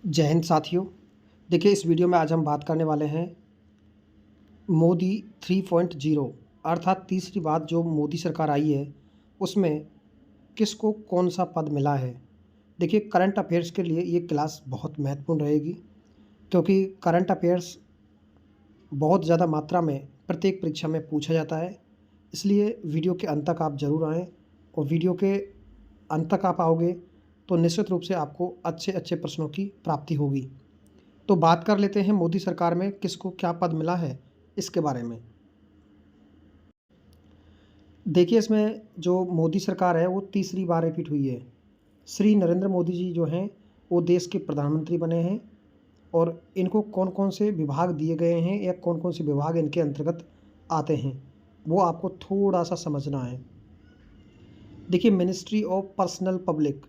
जय हिंद साथियों। देखिए, इस वीडियो में आज हम बात करने वाले हैं मोदी 3.0 अर्थात तीसरी बात जो मोदी सरकार आई है उसमें किसको कौन सा पद मिला है। देखिए, करंट अफेयर्स के लिए ये क्लास बहुत महत्वपूर्ण रहेगी क्योंकि करंट अफेयर्स बहुत ज़्यादा मात्रा में प्रत्येक परीक्षा में पूछा जाता है। इसलिए वीडियो के अंत तक आप ज़रूर आएँ और वीडियो के अंत तक आप आओगे तो निश्चित रूप से आपको अच्छे अच्छे प्रश्नों की प्राप्ति होगी। तो बात कर लेते हैं मोदी सरकार में किसको क्या पद मिला है इसके बारे में। देखिए, इसमें जो मोदी सरकार है वो तीसरी बार रिपीट हुई है। श्री नरेंद्र मोदी जी जो हैं वो देश के प्रधानमंत्री बने हैं और इनको कौन कौन से विभाग दिए गए हैं या कौन कौन से विभाग इनके अंतर्गत आते हैं वो आपको थोड़ा सा समझना है। देखिए, मिनिस्ट्री ऑफ पर्सनल पब्लिक,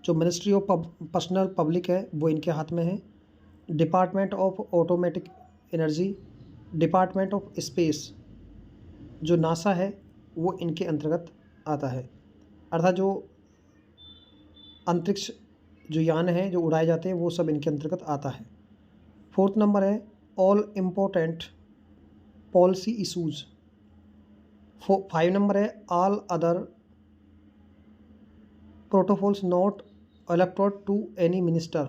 जो मिनिस्ट्री ऑफ पर्सनल पब्लिक है वो इनके हाथ में है। Department of automatic energy, department of space जो नासा है वो इनके अंतर्गत आता है। अर्थात जो अंतरिक्ष जो यान हैं जो उड़ाए जाते हैं वो सब इनके अंतर्गत आता है। फोर्थ नंबर है all important policy issues. 5 number है all other protocols not elected to any minister.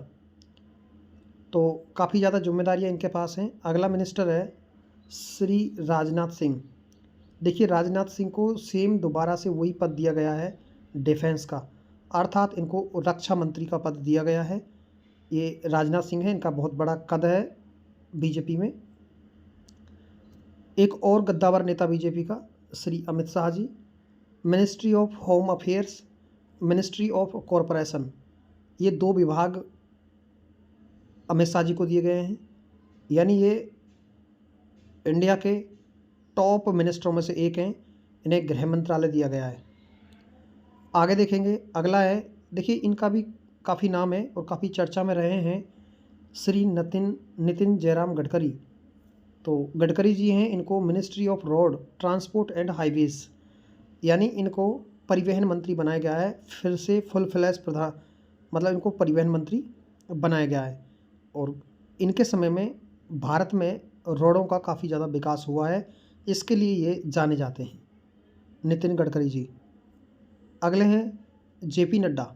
तो काफ़ी ज़्यादा जिम्मेदारियाँ इनके पास हैं। अगला मिनिस्टर है श्री राजनाथ सिंह। देखिए, राजनाथ सिंह को सेम दोबारा से वही पद दिया गया है डिफेंस का, अर्थात इनको रक्षा मंत्री का पद दिया गया है। ये राजनाथ सिंह है, इनका बहुत बड़ा कद है बीजेपी में। एक और गद्दावर नेता बीजेपी का Shri Amit Shah ji. Ministry of home affairs, ministry of corporation, ये 2 विभाग अमित शाह जी को दिए गए हैं। यानी ये इंडिया के टॉप मिनिस्टरों में से एक हैं, इन्हें गृह मंत्रालय दिया गया है। आगे देखेंगे, अगला है, देखिए इनका भी काफ़ी नाम है और काफ़ी चर्चा में रहे हैं, श्री नितिन जयराम गडकरी। तो गडकरी जी हैं, इनको ministry of road transport and highways, यानी इनको परिवहन मंत्री बनाया गया है। फिर से फुल फ्लैश प्रधान, मतलब इनको परिवहन मंत्री बनाया गया है। और इनके समय में भारत में रोडों का काफ़ी ज़्यादा विकास हुआ है, इसके लिए ये जाने जाते हैं नितिन गडकरी जी। अगले हैं जेपी नड्डा।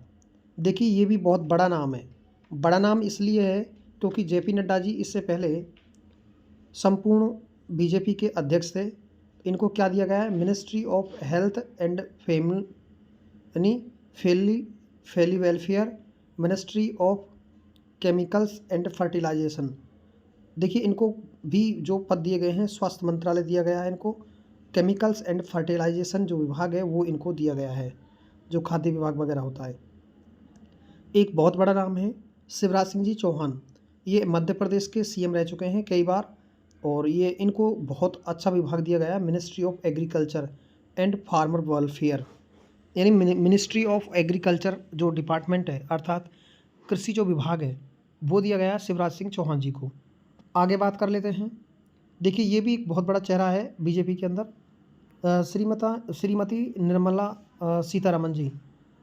देखिए, ये भी बहुत बड़ा नाम है। बड़ा नाम इसलिए है क्योंकि जेपी नड्डा जी इससे पहले संपूर्ण बीजेपी के अध्यक्ष थे। इनको क्या दिया गया है, ministry of health and family यानी फैली welfare, ministry of chemicals and fertilization. देखिए, इनको भी जो पद दिए गए हैं स्वास्थ्य मंत्रालय दिया गया है इनको। केमिकल्स एंड फर्टिलाइजेशन जो विभाग है वो इनको दिया गया है, जो खाद्य विभाग वगैरह होता है। एक बहुत बड़ा नाम है शिवराज सिंह जी चौहान। ये मध्य प्रदेश के सीएम रह चुके हैं कई बार और ये इनको बहुत अच्छा विभाग दिया गया है, ministry of agriculture and farmer welfare, यानी मिनिस्ट्री ऑफ एग्रीकल्चर जो डिपार्टमेंट है अर्थात कृषि जो विभाग है वो दिया गया है शिवराज सिंह चौहान जी को। आगे बात कर लेते हैं। देखिए, ये भी एक बहुत बड़ा चेहरा है बीजेपी के अंदर, श्रीमती निर्मला सीतारमन जी।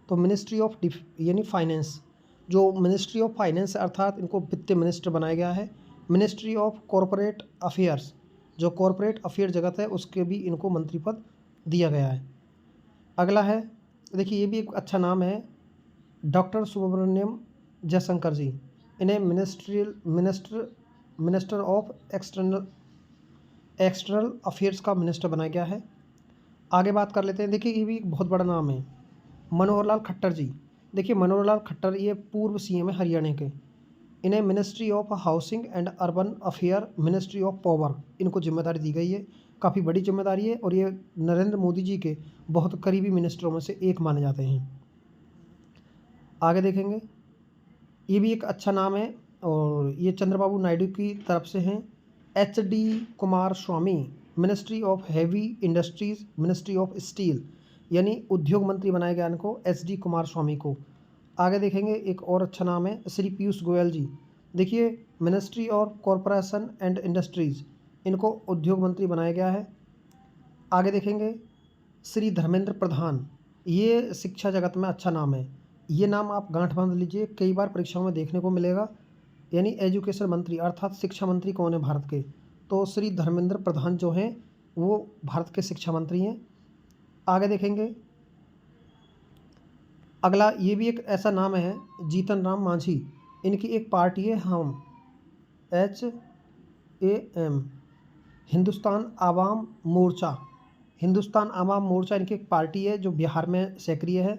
तो मिनिस्ट्री ऑफ यानी फाइनेंस, जो मिनिस्ट्री ऑफ फाइनेंस अर्थात इनको वित्त मिनिस्टर बनाया गया है। मिनिस्ट्री ऑफ कॉरपोरेट अफेयर्स, जो कॉरपोरेट अफेयर जगत है उसके भी इनको मंत्री पद दिया गया है। अगला है, देखिए ये भी एक अच्छा नाम है, डॉक्टर सुब्रमण्यम जयशंकर जी। इन्हें मिनिस्टर ऑफ एक्सटर्नल अफेयर्स का मिनिस्टर बनाया गया है। आगे बात कर लेते हैं। देखिए, ये भी एक बहुत बड़ा नाम है, मनोहर लाल खट्टर जी। देखिए, मनोहर लाल खट्टर ये पूर्व सीएम है हरियाणा के। इन्हें ministry of housing and urban affair, ministry of power, इनको जिम्मेदारी दी गई है। काफ़ी बड़ी जिम्मेदारी है और ये नरेंद्र मोदी जी के बहुत करीबी मिनिस्टरों में से एक माने जाते हैं। आगे देखेंगे, ये भी एक अच्छा नाम है और ये चंद्रबाबू नायडू की तरफ से हैं, HD Kumar Swami, ministry of heavy industries, ministry of steel, यानी उद्योग मंत्री बनाया गया इनको HD कुमार स्वामी को। आगे देखेंगे, एक और अच्छा नाम है श्री पीयूष गोयल जी। देखिए, ministry of corporation and industries, इनको उद्योग मंत्री बनाया गया है। आगे देखेंगे, श्री धर्मेंद्र प्रधान, ये शिक्षा जगत में अच्छा नाम है। ये नाम आप गांठ बांध लीजिए, कई बार परीक्षाओं में देखने को मिलेगा। यानी एजुकेशन मंत्री अर्थात शिक्षा मंत्री कौन है भारत के? तो श्री धर्मेंद्र प्रधान जो हैं वो भारत के शिक्षा मंत्री हैं। आगे देखेंगे, अगला ये भी एक ऐसा नाम है, जीतन राम मांझी। इनकी एक पार्टी है हम, HAM, हिंदुस्तान आवाम मोर्चा। हिंदुस्तान आवाम मोर्चा इनकी एक पार्टी है जो बिहार में सक्रिय है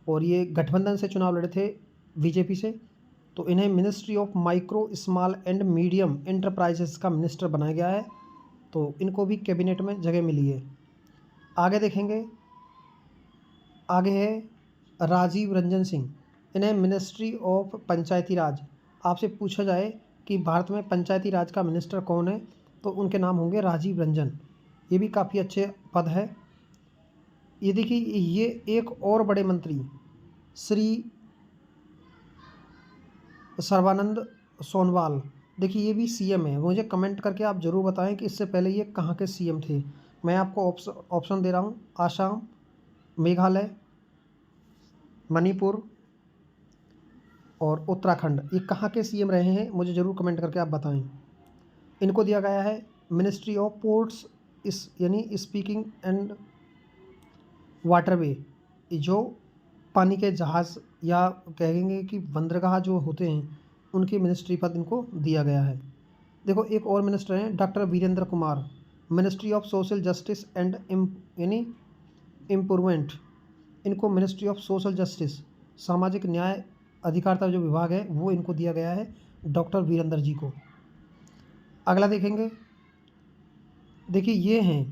और ये गठबंधन से चुनाव लड़े थे बीजेपी से। तो इन्हें ministry of micro small and medium enterprises का मिनिस्टर बनाया गया है। तो इनको भी कैबिनेट में जगह मिली है। आगे देखेंगे, आगे है राजीव रंजन सिंह। इन्हें मिनिस्ट्री ऑफ पंचायती राज। आपसे पूछा जाए कि भारत में पंचायती राज का मिनिस्टर कौन है, तो उनके नाम होंगे राजीव रंजन। ये भी काफ़ी अच्छे पद है। ये देखिए, ये एक और बड़े मंत्री श्री सर्बानंद सोनोवाल, देखिए ये भी सीएम है। मुझे कमेंट करके आप ज़रूर बताएं कि इससे पहले ये कहाँ के सीएम थे। मैं आपको ऑप्शन दे रहा हूँ, आसाम, मेघालय, मणिपुर और उत्तराखंड। ये कहाँ के सीएम रहे हैं मुझे ज़रूर कमेंट करके आप बताएं। इनको दिया गया है मिनिस्ट्री ऑफ पोर्ट्स, इस यानी स्पीकिंग एंड वाटरवे, जो पानी के जहाज़ या कहेंगे कि बंदरगाह जो होते हैं उनकी मिनिस्ट्री पद इनको दिया गया है। देखो एक और मिनिस्टर हैं doctor Virendra Kumar, ministry of social justice and यानी इम्प्रूवमेंट। इनको मिनिस्ट्री ऑफ सोशल जस्टिस, सामाजिक न्याय अधिकारिता जो विभाग है वो इनको दिया गया है डॉक्टर वीरेंद्र जी को। अगला देखेंगे, देखिए ये हैं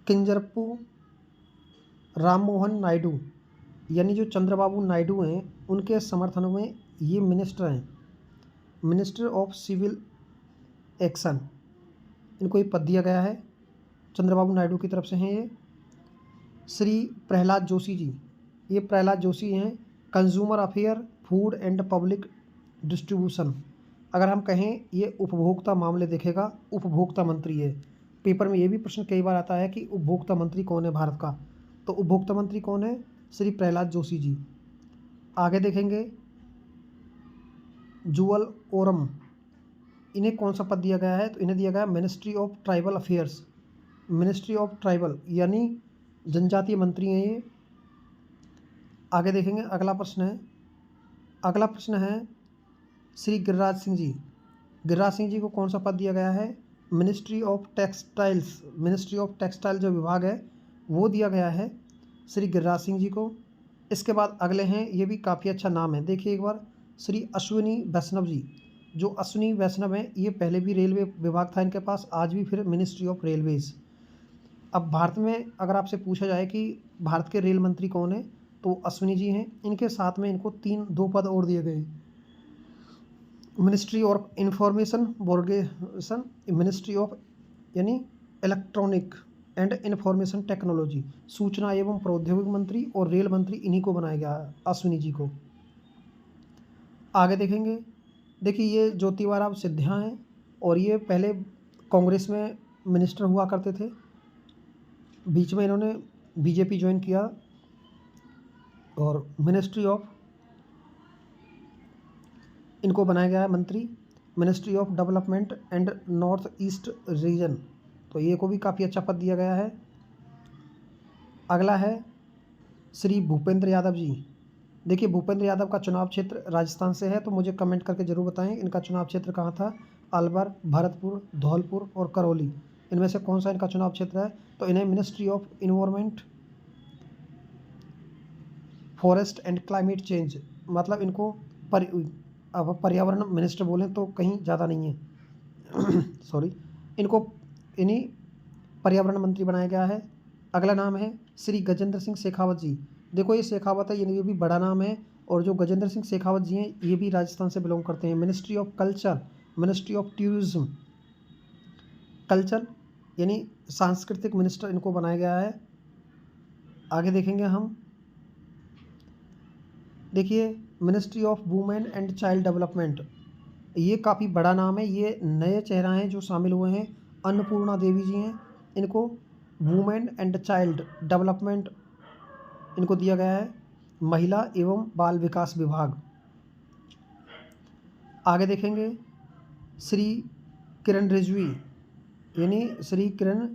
किंजरप्पू राम मोहन नायडू, यानी जो चंद्रबाबू नायडू हैं उनके समर्थन में ये मिनिस्टर हैं, मिनिस्टर ऑफ सिविल एक्शन। इनको ये पद दिया गया है, चंद्रबाबू नायडू की तरफ से हैं ये। श्री प्रहलाद जोशी जी, ये प्रहलाद जोशी हैं consumer affair, food and public distribution. अगर हम कहें ये उपभोक्ता मामले देखेगा, उपभोक्ता मंत्री है। पेपर में ये भी प्रश्न कई बार आता है कि उपभोक्ता मंत्री कौन है भारत का, तो उपभोक्ता मंत्री कौन है? श्री प्रहलाद जोशी जी। आगे देखेंगे, जुअल ओरम, इन्हें कौन सा पद दिया गया है? तो इन्हें दिया गया ministry of tribal affairs, ministry of tribal यानी जनजातीय मंत्री हैं ये। आगे देखेंगे, अगला प्रश्न है श्री गिरिराज सिंह जी। गिरिराज सिंह जी को कौन सा पद दिया गया है? Ministry of textiles, ministry of textile जो विभाग है वो दिया गया है श्री गिरिराज सिंह जी को। इसके बाद अगले हैं, ये भी काफ़ी अच्छा नाम है, देखिए एक बार, श्री अश्विनी वैष्णव जी। जो अश्विनी वैष्णव हैं ये पहले भी रेलवे विभाग था इनके पास, आज भी फिर मिनिस्ट्री ऑफ रेलवेज़। अब भारत में अगर आपसे पूछा जाए कि भारत के रेल मंत्री कौन है, तो अश्विनी जी हैं। इनके साथ में इनको दो पद और दिए गए, मिनिस्ट्री ऑफ इंफॉर्मेशन बोर्गेसन, मिनिस्ट्री ऑफ यानी इलेक्ट्रॉनिक एंड इंफॉर्मेशन टेक्नोलॉजी, सूचना एवं प्रौद्योगिकी मंत्री और रेल मंत्री, इन्हीं को बनाया गया है अश्विनी जी को। आगे देखेंगे, देखिए ये ज्योतिबाराव सिंधिया हैं और ये पहले कांग्रेस में मिनिस्टर हुआ करते थे, बीच में इन्होंने बीजेपी ज्वाइन किया और मिनिस्ट्री ऑफ इनको बनाया गया है मंत्री, ministry of development and north east region. तो ये को भी काफ़ी अच्छा पद दिया गया है। अगला है श्री भूपेंद्र यादव जी। देखिए भूपेंद्र यादव का चुनाव क्षेत्र राजस्थान से है, तो मुझे कमेंट करके ज़रूर बताएं इनका चुनाव क्षेत्र कहाँ था। अलवर, भरतपुर, धौलपुर और करौली, इनमें से कौन सा इनका चुनाव क्षेत्र है? तो इन्हें ministry of environment, forest and climate change, मतलब इनको अब पर्यावरण मिनिस्टर बोलें तो कहीं ज़्यादा नहीं है सॉरी, इनको इन्हीं पर्यावरण मंत्री बनाया गया है। अगला नाम है श्री गजेंद्र सिंह शेखावत जी। देखो ये शेखावत है, ये भी बड़ा नाम है, और जो गजेंद्र सिंह शेखावत जी हैं ये भी राजस्थान से बिलोंग करते हैं। Ministry of culture, ministry of tourism, culture यानी सांस्कृतिक मिनिस्टर इनको बनाया गया है। आगे देखेंगे हम, देखिए ministry of women and child development, ये काफ़ी बड़ा नाम है, ये नए चेहरा हैं जो शामिल हुए हैं, अन्नपूर्णा देवी जी हैं। इनको वुमेन एंड चाइल्ड डेवलपमेंट इनको दिया गया है। महिला एवं बाल विकास विभाग। आगे देखेंगे श्री किरण रिजवी यानी Shri Kiran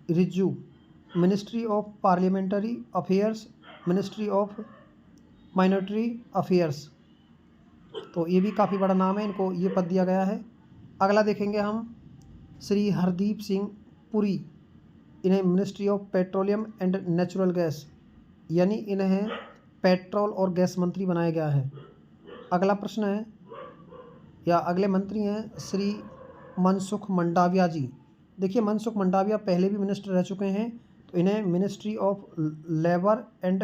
Rijiju, ministry of parliamentary affairs, ministry of minority affairs. तो ये भी काफ़ी बड़ा नाम है, इनको ये पद दिया गया है। अगला देखेंगे हम श्री हरदीप सिंह पुरी, इन्हें ministry of petroleum and natural gas यानी इन्हें पेट्रोल और गैस मंत्री बनाया गया है। अगला प्रश्न है या अगले मंत्री हैं श्री मनसुख मंडाविया जी। देखिए मनसुख मंडाविया पहले भी मिनिस्टर रह चुके हैं, तो इन्हें ministry of labour and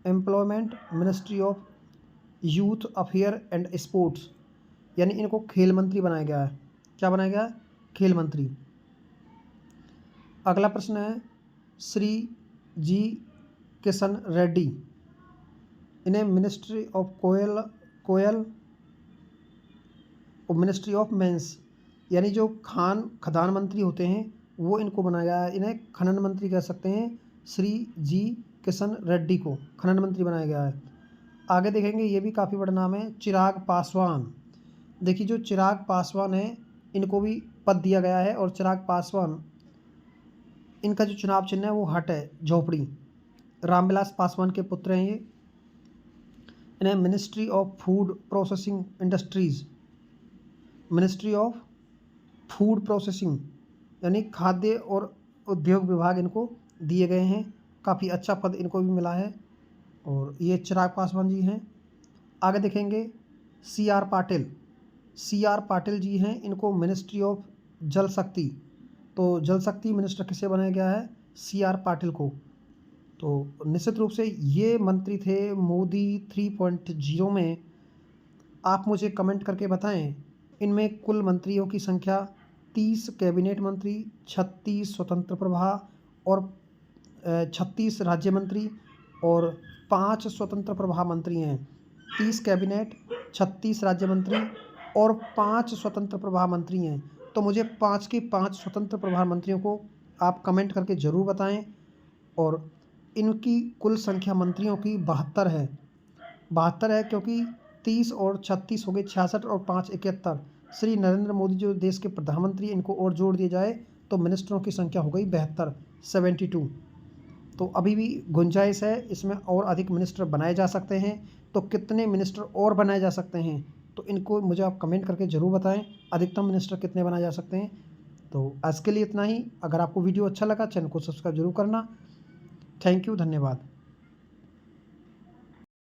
employment, ministry of youth affair and sports यानी इनको खेल मंत्री बनाया गया है। क्या बनाया गया है? खेल मंत्री। अगला प्रश्न है श्री जी किशन रेड्डी, इन्हें मिनिस्ट्री ऑफ कोयल और मिनिस्ट्री ऑफ मेंस यानी जो खदान मंत्री होते हैं वो इनको बनाया गया है, इन्हें खनन मंत्री कह सकते हैं। श्री जी किशन रेड्डी को खनन मंत्री बनाया गया है। आगे देखेंगे ये भी काफ़ी बड़ा नाम है चिराग पासवान। देखिए जो चिराग पासवान है इनको भी पद दिया गया है, और चिराग पासवान इनका जो चुनाव चिन्ह है वो हट है, झोपड़ी। रामविलास पासवान के पुत्र हैं ये। इन्हें ministry of food processing industries, ministry of food processing यानी खाद्य और उद्योग विभाग इनको दिए गए हैं। काफ़ी अच्छा पद इनको भी मिला है, और ये चिराग पासवान जी हैं। आगे देखेंगे सी आर पाटिल जी हैं, इनको मिनिस्ट्री ऑफ जल शक्ति, तो जल शक्ति मिनिस्टर किसे बनाया गया है? सी आर पाटिल को। तो निश्चित रूप से ये मंत्री थे मोदी 3.0 में। आप मुझे कमेंट करके बताएं इनमें कुल मंत्रियों की संख्या 30 कैबिनेट मंत्री, 36 स्वतंत्र प्रभार और 36 राज्य मंत्री और 5 स्वतंत्र प्रभार मंत्री हैं। 30 कैबिनेट, 36 राज्य मंत्री और 5 स्वतंत्र प्रभार मंत्री हैं। तो मुझे 5 के 5 स्वतंत्र प्रभार मंत्रियों को आप कमेंट करके ज़रूर बताएं। और इनकी कुल संख्या मंत्रियों की 72 है। 72 है क्योंकि 30 और 36 हो गए 66 और 5 71। श्री नरेंद्र मोदी जो देश के प्रधानमंत्री, इनको और जोड़ दिया जाए तो मिनिस्टरों की संख्या हो गई 72, 72। तो अभी भी गुंजाइश है, इसमें और अधिक मिनिस्टर बनाए जा सकते हैं। तो कितने मिनिस्टर और बनाए जा सकते हैं, तो इनको मुझे आप कमेंट करके ज़रूर बताएं। अधिकतम मिनिस्टर कितने बनाए जा सकते हैं। तो आज के लिए इतना ही। अगर आपको वीडियो अच्छा लगा चैनल को सब्सक्राइब जरूर करना। थैंक यू, धन्यवाद।